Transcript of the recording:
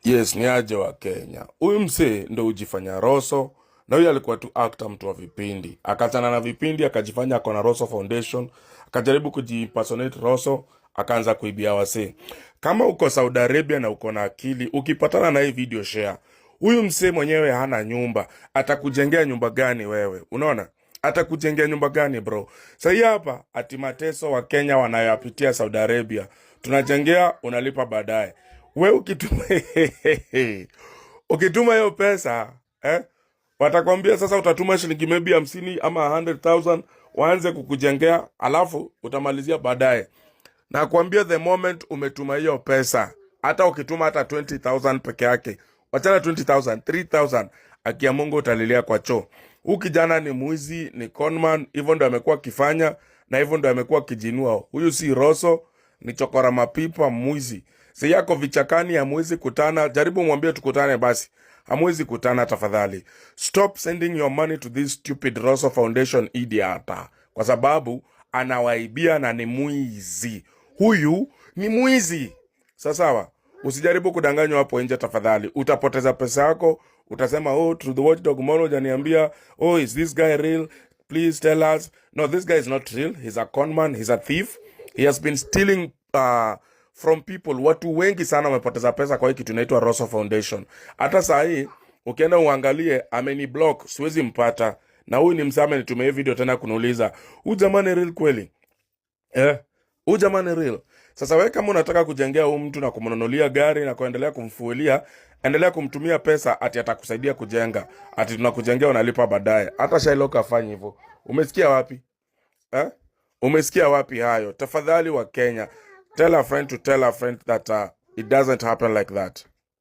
Yes, ni aje wa Kenya. Huyu msee ndo ujifanya Rosso, na huyu alikuwa tu actor, mtu wa vipindi. Akachana na vipindi, akajifanya ako na Rosso Foundation, akajaribu kujiimpersonate Rosso, akaanza kuibia wasee. Kama uko Saudi Arabia na uko na akili, ukipatana na hii video share. Huyu msee mwenyewe hana nyumba, atakujengea nyumba gani wewe? Unaona? Atakujengea nyumba gani bro? Sasa hapa ati mateso wa Kenya wanayopitia Saudi Arabia, tunajengea, unalipa baadaye. We ukituma ukituma hiyo pesa watakwambia sasa utatuma shilingi maybe 50 ama 100,000 waanze kukujengea, alafu utamalizia baadaye. Na kuambia the moment umetuma hiyo pesa, hata ukituma hata 20,000 peke yake, wachana 20,000, 3,000, akia Mungu utalilia kwa choo. Huyu kijana ni mwizi, ni conman, hivyo ndo amekuwa kifanya na hivyo ndo amekuwa kijinua. Huyu si Rosso, ni chokora mapipa, mwizi. Si yako vichakani, hamwezi kutana. Jaribu mwambie tukutane basi. Hamwezi kutana tafadhali. Stop sending your money to this stupid Rosso Foundation idiot. Kwa sababu anawaibia na ni mwizi. Huyu ni mwizi. Sawa. Usijaribu kudanganywa hapo nje tafadhali. Utapoteza pesa yako. Utasema, oh, through the watchdog mono janiambia, oh, is this guy real? Please tell us. No, this guy is not real. He's a conman. He's a thief. He has been stealing from people. Watu wengi sana wamepoteza pesa kwa hiki kitu inaitwa Rosso Foundation. Hata saa hii ukienda uangalie, ameni block, siwezi mpata. Na huyu ni msame, nitumie video tena kuniuliza, huyu jamani real kweli? Huyu jamani real? Sasa wewe kama unataka kujengea huyu mtu na kumnunulia gari na kuendelea kumfuelia, endelea kumtumia pesa ati atakusaidia kujenga. Ati tunakujengea unalipa baadaye. Hata Shylock afanye hivyo. Umesikia wapi? Umesikia wapi hayo? Tafadhali wa Kenya, tell a friend to tell a friend that it doesn't happen like that.